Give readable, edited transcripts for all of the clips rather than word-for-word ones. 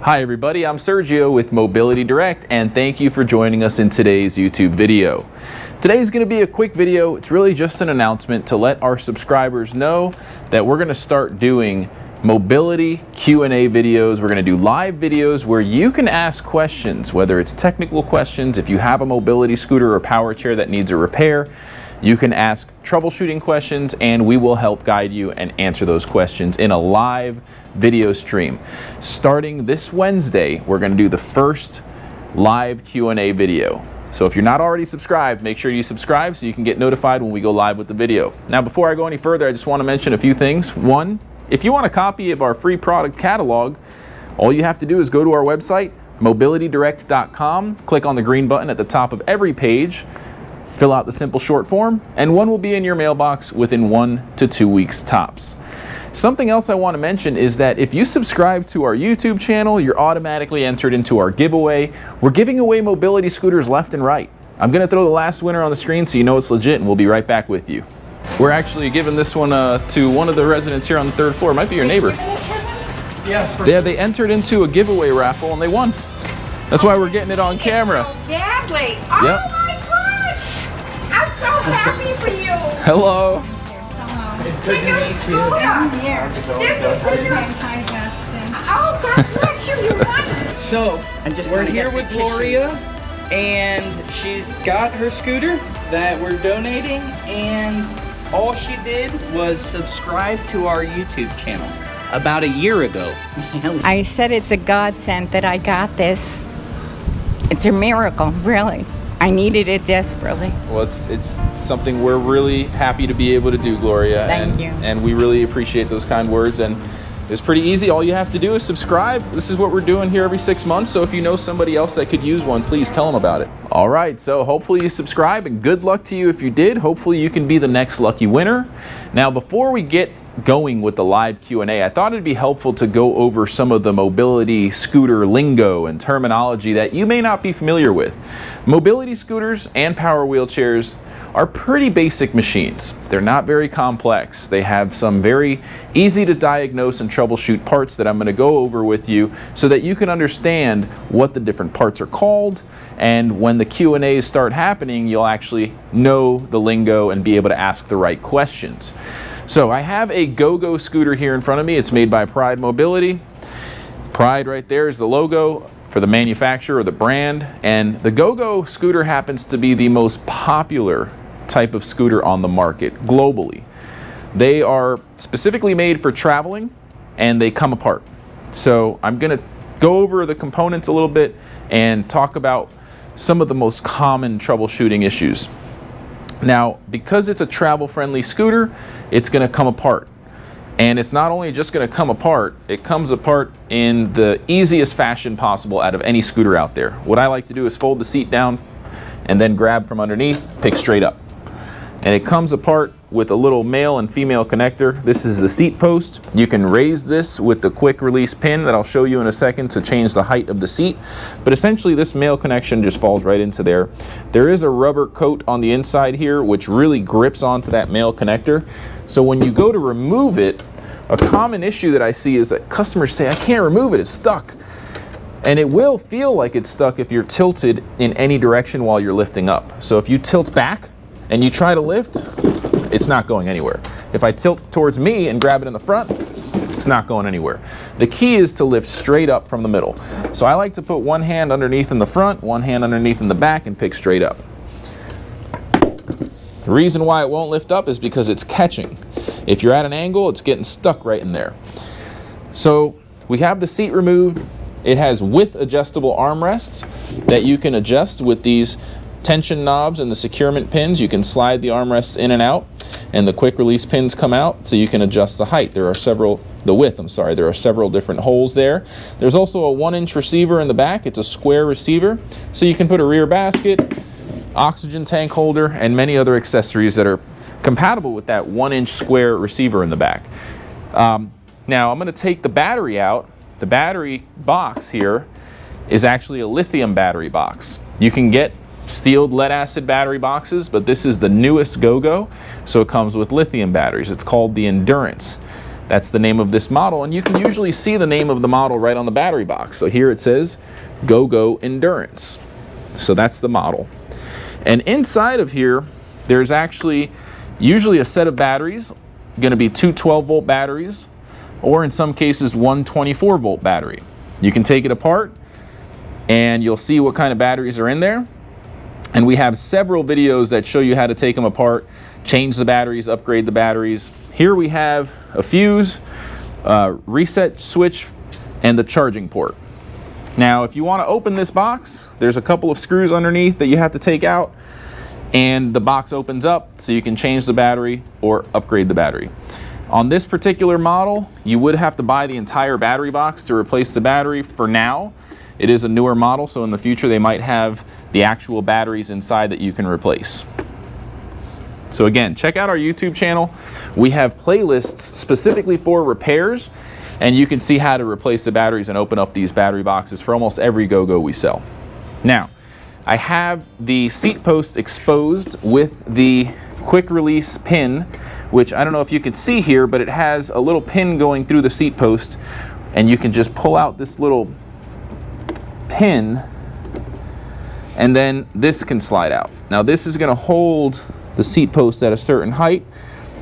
Hi everybody, I'm Sergio with Mobility Direct, and thank you for joining us in today's YouTube video. Today's going to be a quick video. It's really just an announcement to let our subscribers know that we're going to start doing mobility Q&A videos. We're going to do live videos where you can ask questions, whether it's technical questions. If you have a mobility scooter or power chair that needs a repair, you can ask troubleshooting questions and we will help guide you and answer those questions in a live video stream. Starting this Wednesday, we're going to do the first live Q&A video. So if you're not already subscribed, make sure you subscribe so you can get notified when we go live with the video. Now, before I go any further, I just want to mention a few things. One, if you want a copy of our free product catalog, all you have to do is go to our website, mobilitydirect.com, click on the green button at the top of every page, fill out the simple short form, and one will be in your mailbox within 1 to 2 weeks tops. Something else I want to mention is that if you subscribe to our YouTube channel, you're automatically entered into our giveaway. We're giving away mobility scooters left and right. I'm going to throw the last winner on the screen so you know it's legit, and we'll be right back with you. We're actually giving this one to one of the residents here on the 3rd floor. It might be your neighbor. Yeah, they entered into a giveaway raffle and they won. That's why we're getting it on camera. Badly. Oh Yep. my gosh! I'm so happy for you. Hello. It's good to meet you. This is for you. Oh, God bless you. You won. So, we're here with Gloria, and she's got her scooter that we're donating, and all she did was subscribe to our YouTube channel about a year ago. I said it's a godsend that I got this. It's a miracle, really. I needed it desperately. Well, it's something we're really happy to be able to do, Gloria. Thank you. And we really appreciate those kind words. And it's pretty easy. All you have to do is subscribe. This is what we're doing here every 6 months. So if you know somebody else that could use one, please tell them about it. All right. So hopefully you subscribe, and good luck to you if you did. Hopefully you can be the next lucky winner. Now, before we get going with the live Q&A, I thought it'd be helpful to go over some of the mobility scooter lingo and terminology that you may not be familiar with. Mobility scooters and power wheelchairs are pretty basic machines. They're not very complex. They have some very easy to diagnose and troubleshoot parts that I'm going to go over with you so that you can understand what the different parts are called, and when the Q&As start happening, you'll actually know the lingo and be able to ask the right questions. So I have a GoGo scooter here in front of me. It's made by Pride Mobility. Pride right there is the logo for the manufacturer or the brand. And the GoGo scooter happens to be the most popular type of scooter on the market globally. They are specifically made for traveling, and they come apart. So I'm going to go over the components a little bit and talk about some of the most common troubleshooting issues. Now, because it's a travel-friendly scooter, it's going to come apart. And it's not only just going to come apart, it comes apart in the easiest fashion possible out of any scooter out there. What I like to do is fold the seat down and then grab from underneath, pick straight up. And it comes apart with a little male and female connector. This is the seat post. You can raise this with the quick release pin that I'll show you in a second to change the height of the seat. But essentially this male connection just falls right into there. There is a rubber coat on the inside here which really grips onto that male connector. So when you go to remove it, a common issue that I see is that customers say, I can't remove it, it's stuck. And it will feel like it's stuck if you're tilted in any direction while you're lifting up. So if you tilt back and you try to lift, it's not going anywhere. If I tilt towards me and grab it in the front, it's not going anywhere. The key is to lift straight up from the middle. So I like to put one hand underneath in the front, one hand underneath in the back, and pick straight up. The reason why it won't lift up is because it's catching. If you're at an angle, it's getting stuck right in there. So we have the seat removed. It has width adjustable armrests that you can adjust with these tension knobs and the securement pins. You can slide the armrests in and out, and the quick release pins come out so you can adjust the height. There are several different holes there. There's also a 1-inch receiver in the back. It's a square receiver, so you can put a rear basket, oxygen tank holder, and many other accessories that are compatible with that 1-inch square receiver in the back. Now I'm going to take the battery out. The battery box here is actually a lithium battery box. You can get steeled lead acid battery boxes, but this is the newest GoGo, so it comes with lithium batteries. It's called the Endurance. That's the name of this model, and you can usually see the name of the model right on the battery box. So here it says Go-Go Endurance. So that's the model. And inside of here, there's actually usually a set of batteries, going to be two 12-volt batteries, or in some cases one 24-volt battery. You can take it apart and you'll see what kind of batteries are in there. And we have several videos that show you how to take them apart, change the batteries, upgrade the batteries. Here we have a fuse, reset switch, and the charging port. Now, if you want to open this box, there's a couple of screws underneath that you have to take out, and the box opens up so you can change the battery or upgrade the battery. On this particular model, you would have to buy the entire battery box to replace the battery. For now, it is a newer model, so in the future they might have the actual batteries inside that you can replace. So again, check out our YouTube channel. We have playlists specifically for repairs, and you can see how to replace the batteries and open up these battery boxes for almost every Go-Go we sell. Now, I have the seat post exposed with the quick release pin, which I don't know if you can see here, but it has a little pin going through the seat post, and you can just pull out this little pin, and then this can slide out. Now this is going to hold the seat post at a certain height,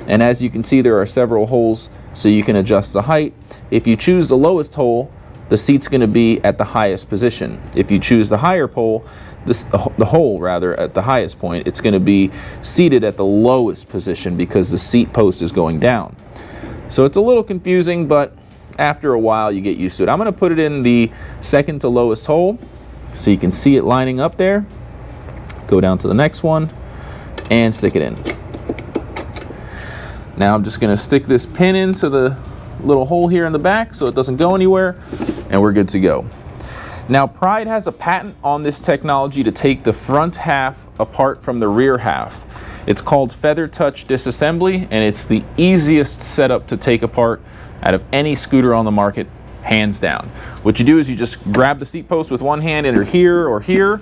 and as you can see, there are several holes so you can adjust the height. If you choose the lowest hole, the seat's going to be at the highest position. If you choose the higher pole, the hole rather, at the highest point, it's going to be seated at the lowest position because the seat post is going down. So it's a little confusing, but after a while you get used to it. I'm going to put it in the second to lowest hole so you can see it lining up there. Go down to the next one and stick it in. Now I'm just going to stick this pin into the little hole here in the back so it doesn't go anywhere, and we're good to go. Now, Pride has a patent on this technology to take the front half apart from the rear half. It's called Feather Touch Disassembly, and it's the easiest setup to take apart out of any scooter on the market, hands down. What you do is you just grab the seat post with one hand, either here or here,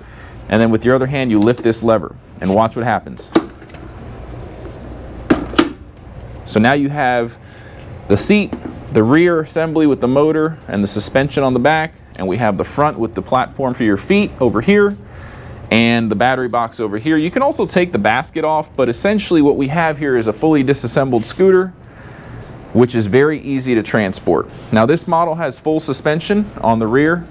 and then with your other hand you lift this lever, and watch what happens. So now you have the seat, the rear assembly with the motor and the suspension on the back, and we have the front with the platform for your feet over here and the battery box over here. You can also take the basket off, but essentially what we have here is a fully disassembled scooter, which is very easy to transport. Now this model has full suspension on the rear,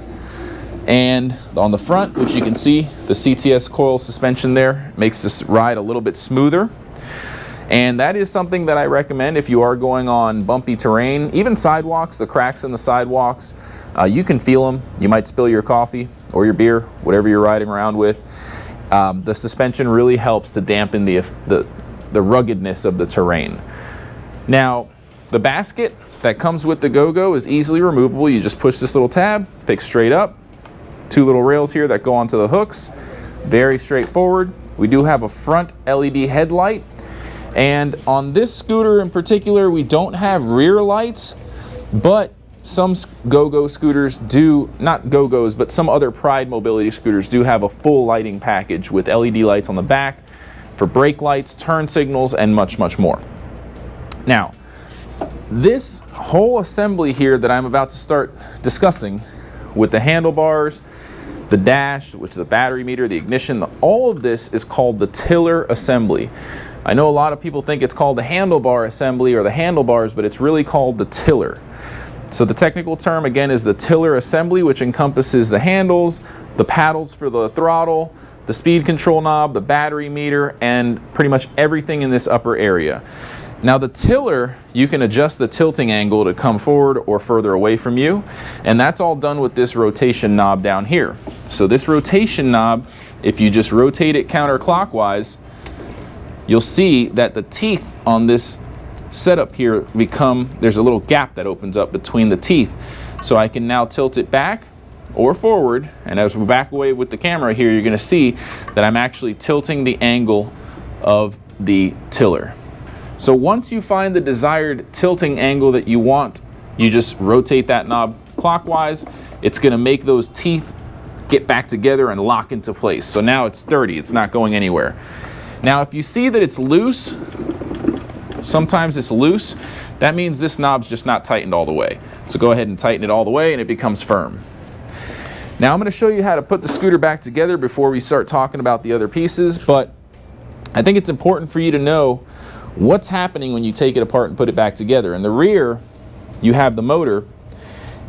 and on the front, which you can see, the CTS coil suspension there makes this ride a little bit smoother. And that is something that I recommend if you are going on bumpy terrain, even sidewalks, the cracks in the sidewalks. You can feel them. You might spill your coffee or your beer, whatever you're riding around with. The suspension really helps to dampen the ruggedness of the terrain. Now, the basket that comes with the Go-Go is easily removable. You just push this little tab, pick straight up. Two little rails here that go onto the hooks. Very straightforward. We do have a front LED headlight. And on this scooter in particular, we don't have rear lights, but some Go-Go scooters do, not Go-Go's, but some other Pride mobility scooters do have a full lighting package with LED lights on the back for brake lights, turn signals, and much, much more. Now, this whole assembly here that I'm about to start discussing with the handlebars, the dash, which is the battery meter, the ignition, all of this is called the tiller assembly. I know a lot of people think it's called the handlebar assembly or the handlebars, but it's really called the tiller. So the technical term again is the tiller assembly, which encompasses the handles, the paddles for the throttle, the speed control knob, the battery meter, and pretty much everything in this upper area. Now the tiller, you can adjust the tilting angle to come forward or further away from you, and that's all done with this rotation knob down here. So this rotation knob, if you just rotate it counterclockwise, you'll see that the teeth on this setup here there's a little gap that opens up between the teeth. So I can now tilt it back or forward, and as we back away with the camera here, you're going to see that I'm actually tilting the angle of the tiller. So once you find the desired tilting angle that you want, you just rotate that knob clockwise. It's going to make those teeth get back together and lock into place. So now it's sturdy, it's not going anywhere. Now if you see that it's loose, sometimes it's loose. That means this knob's just not tightened all the way. So go ahead and tighten it all the way and it becomes firm. Now I'm going to show you how to put the scooter back together before we start talking about the other pieces, but I think it's important for you to know what's happening when you take it apart and put it back together. In the rear, you have the motor,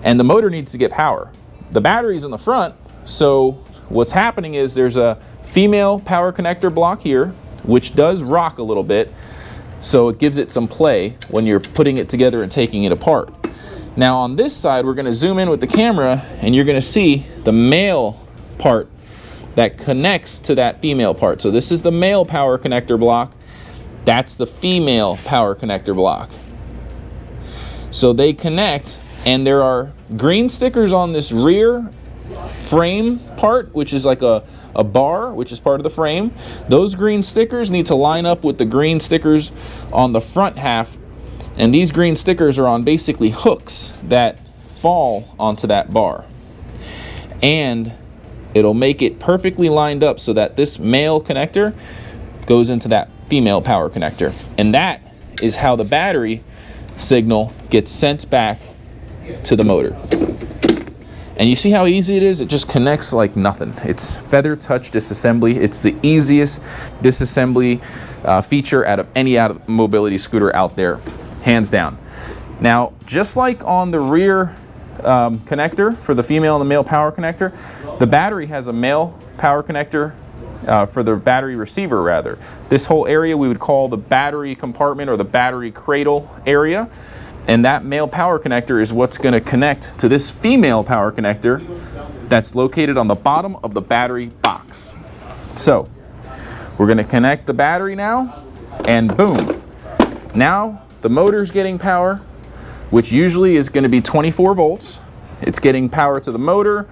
and the motor needs to get power. The battery's in the front, so what's happening is there's a female power connector block here, which does rock a little bit, so it gives it some play when you're putting it together and taking it apart. Now on this side, we're going to zoom in with the camera, and you're going to see the male part that connects to that female part. So this is the male power connector block. That's the female power connector block. So they connect, and there are green stickers on this rear frame part, which is like a bar, which is part of the frame. Those green stickers need to line up with the green stickers on the front half, and these green stickers are on basically hooks that fall onto that bar. And it'll make it perfectly lined up so that this male connector goes into that female power connector. And that is how the battery signal gets sent back to the motor. And you see how easy it is? It just connects like nothing. It's feather touch disassembly. It's the easiest disassembly feature out of any mobility scooter out there, hands down. Now, just like on the rear connector for the female and the male power connector, the battery has a male power connector for the battery receiver rather. This whole area we would call the battery compartment or the battery cradle area. And that male power connector is what's going to connect to this female power connector that's located on the bottom of the battery box. So we're going to connect the battery now, and boom. Now the motor's getting power, which usually is going to be 24 volts. It's getting power to the motor,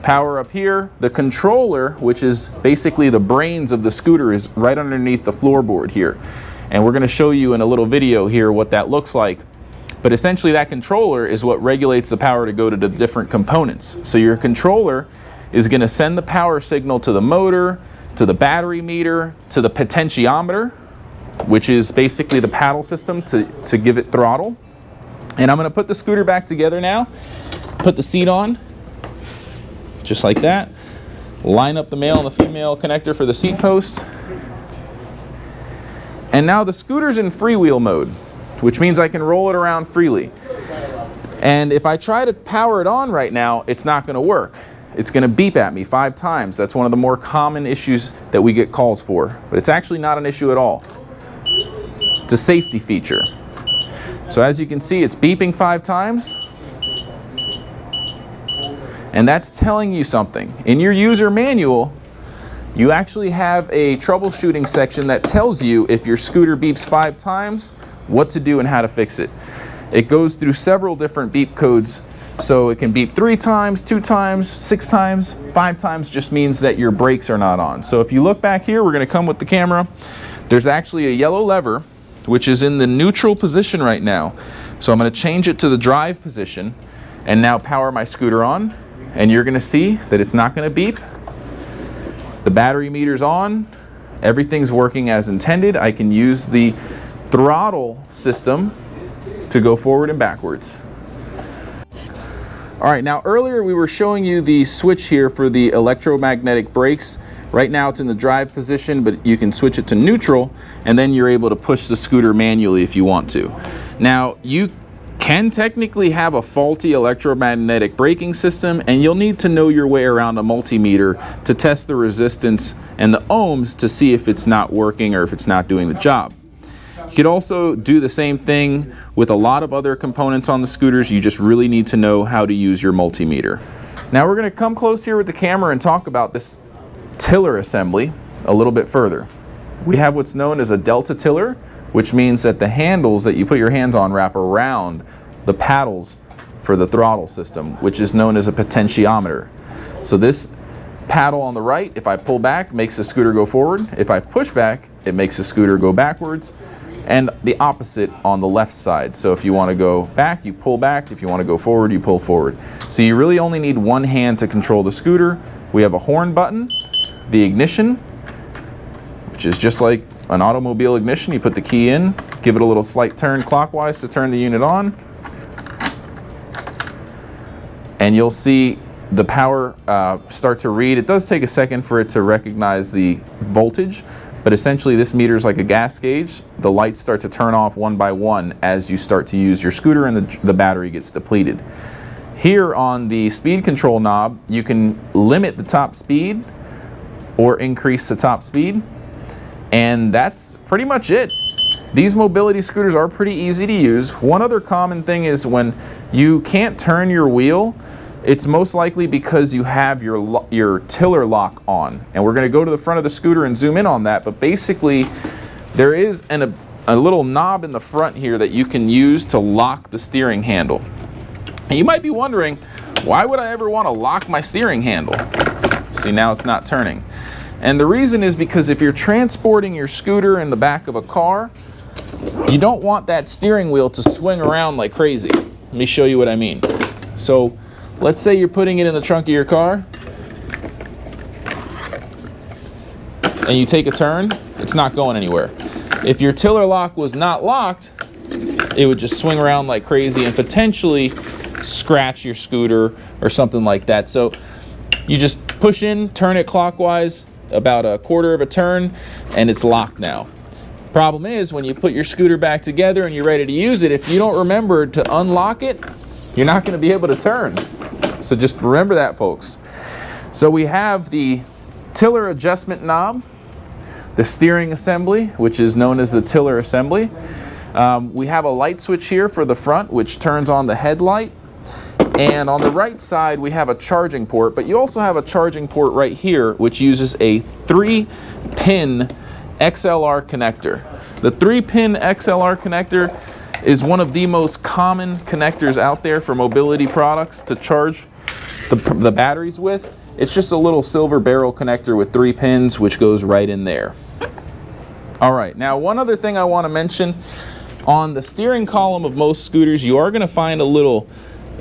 power up here. The controller, which is basically the brains of the scooter, is right underneath the floorboard here. And we're going to show you in a little video here what that looks like. But essentially that controller is what regulates the power to go to the different components. So your controller is going to send the power signal to the motor, to the battery meter, to the potentiometer, which is basically the paddle system to give it throttle. And I'm going to put the scooter back together now, put the seat on, just like that. Line up the male and the female connector for the seat post. And now the scooter's in freewheel mode, which means I can roll it around freely. And if I try to power it on right now, it's not going to work. It's going to beep at me 5 times. That's one of the more common issues that we get calls for. But it's actually not an issue at all. It's a safety feature. So as you can see, it's beeping 5 times. And that's telling you something. In your user manual, you actually have a troubleshooting section that tells you if your scooter beeps 5 times, what to do and how to fix it. It goes through several different beep codes, so it can beep 3 times, 2 times, 6 times, 5 times just means that your brakes are not on. So if you look back here, we're going to come with the camera. There's actually a yellow lever, which is in the neutral position right now. So I'm going to change it to the drive position and now power my scooter on. And you're going to see that it's not going to beep. The battery meter's on. Everything's working as intended. I can use the throttle system to go forward and backwards. All right, now earlier we were showing you the switch here for the electromagnetic brakes. Right now it's in the drive position, but you can switch it to neutral, and then you're able to push the scooter manually if you want to. Now, you can technically have a faulty electromagnetic braking system, and you'll need to know your way around a multimeter to test the resistance and the ohms to see if it's not working or if it's not doing the job. You could also do the same thing with a lot of other components on the scooters. You just really need to know how to use your multimeter. Now we're going to come close here with the camera and talk about this tiller assembly a little bit further. We have what's known as a delta tiller, which means that the handles that you put your hands on wrap around the paddles for the throttle system, which is known as a potentiometer. So this paddle on the right, if I pull back, makes the scooter go forward. If I push back, it makes the scooter go backwards. And the opposite on the left side. So if you want to go back, you pull back. If you want to go forward, you pull forward. So you really only need one hand to control the scooter. We have a horn button, the ignition, which is just like an automobile ignition. You put the key in, give it a little slight turn clockwise to turn the unit on, and you'll see the power start to read. It does take a second for it to recognize the voltage, but essentially this meter is like a gas gauge. The lights start to turn off one by one as you start to use your scooter and the battery gets depleted. Here on the speed control knob, you can limit the top speed or increase the top speed, and that's pretty much it. These mobility scooters are pretty easy to use. One other common thing is when you can't turn your wheel, it's most likely because you have your tiller lock on. And we're going to go to the front of the scooter and zoom in on that, but basically there is a little knob in the front here that you can use to lock the steering handle. And you might be wondering, why would I ever want to lock my steering handle? See, now it's not turning. And the reason is because if you're transporting your scooter in the back of a car, you don't want that steering wheel to swing around like crazy. Let me show you what I mean. So let's say you're putting it in the trunk of your car and you take a turn, it's not going anywhere. If your tiller lock was not locked, it would just swing around like crazy and potentially scratch your scooter or something like that. So you just push in, turn it clockwise about a quarter of a turn, and it's locked now. Problem is, when you put your scooter back together and you're ready to use it, if you don't remember to unlock it, you're not going to be able to turn. So just remember that, folks. So we have the tiller adjustment knob, the steering assembly, which is known as the tiller assembly. We have a light switch here for the front, which turns on the headlight. And on the right side, we have a charging port, but you also have a charging port right here, which uses a 3-pin XLR connector. The 3-pin XLR connector is one of the most common connectors out there for mobility products to charge the batteries with. It's just a little silver barrel connector with 3 pins, which goes right in there. All right, now one other thing I want to mention, on the steering column of most scooters, you are going to find a little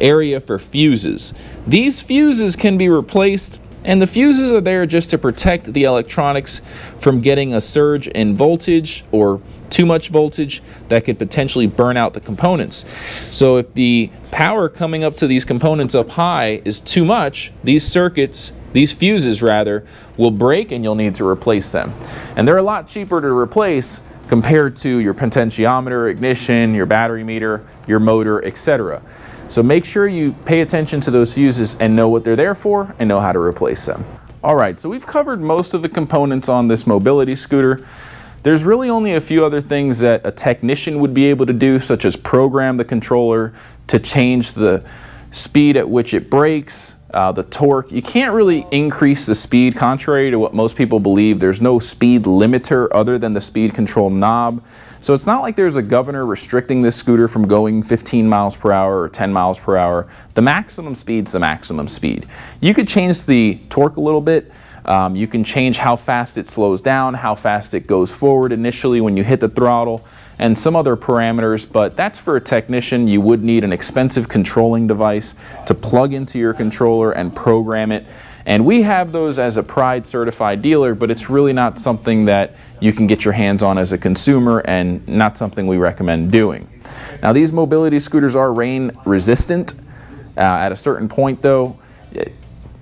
area for fuses. These fuses can be replaced, and the fuses are there just to protect the electronics from getting a surge in voltage or too much voltage that could potentially burn out the components. So if the power coming up to these components up high is too much, these fuses rather, will break and you'll need to replace them. And they're a lot cheaper to replace compared to your potentiometer, ignition, your battery meter, your motor, etc. So make sure you pay attention to those fuses and know what they're there for and know how to replace them. All right, so we've covered most of the components on this mobility scooter. There's really only a few other things that a technician would be able to do, such as program the controller to change the speed at which it brakes, the torque. You can't really increase the speed, contrary to what most people believe. There's no speed limiter other than the speed control knob. So it's not like there's a governor restricting this scooter from going 15 miles per hour or 10 miles per hour. The maximum speed's the maximum speed. You could change the torque a little bit. You can change how fast it slows down, how fast it goes forward initially when you hit the throttle, and some other parameters, but that's for a technician. You would need an expensive controlling device to plug into your controller and program it. And we have those as a Pride certified dealer, but it's really not something that you can get your hands on as a consumer and not something we recommend doing. Now, these mobility scooters are rain resistant. At a certain point though,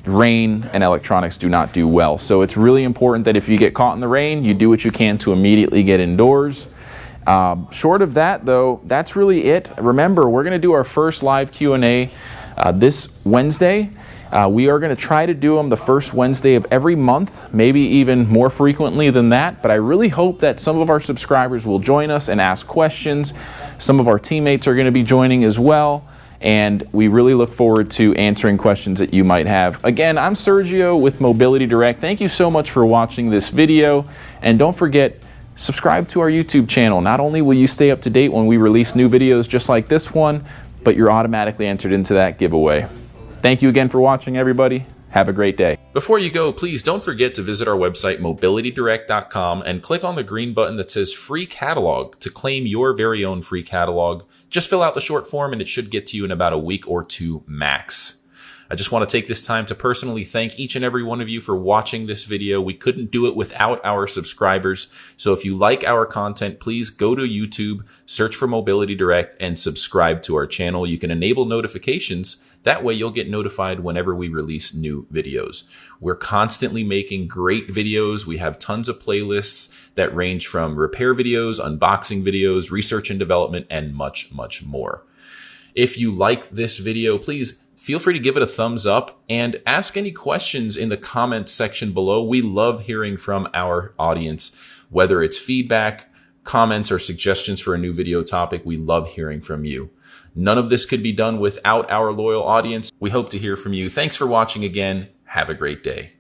rain and electronics do not do well. So it's really important that if you get caught in the rain, you do what you can to immediately get indoors. Short of that though, that's really it. Remember, we're going to do our first live Q&A this Wednesday. We are going to try to do them the first Wednesday of every month, maybe even more frequently than that, but I really hope that some of our subscribers will join us and ask questions. Some of our teammates are going to be joining as well, and we really look forward to answering questions that you might have. Again, I'm Sergio with Mobility Direct. Thank you so much for watching this video, and don't forget, subscribe to our YouTube channel. Not only will you stay up to date when we release new videos just like this one, but you're automatically entered into that giveaway. Thank you again for watching, everybody. Have a great day. Before you go, please don't forget to visit our website, mobilitydirect.com, and click on the green button that says Free Catalog to claim your very own free catalog. Just fill out the short form and it should get to you in about a week or two max. I just want to take this time to personally thank each and every one of you for watching this video. We couldn't do it without our subscribers. So if you like our content, please go to YouTube, search for Mobility Direct, and subscribe to our channel. You can enable notifications. That way you'll get notified whenever we release new videos. We're constantly making great videos. We have tons of playlists that range from repair videos, unboxing videos, research and development, and much, much more. If you like this video, please feel free to give it a thumbs up and ask any questions in the comments section below. We love hearing from our audience, whether it's feedback, comments, or suggestions for a new video topic. We love hearing from you. None of this could be done without our loyal audience. We hope to hear from you. Thanks for watching again. Have a great day.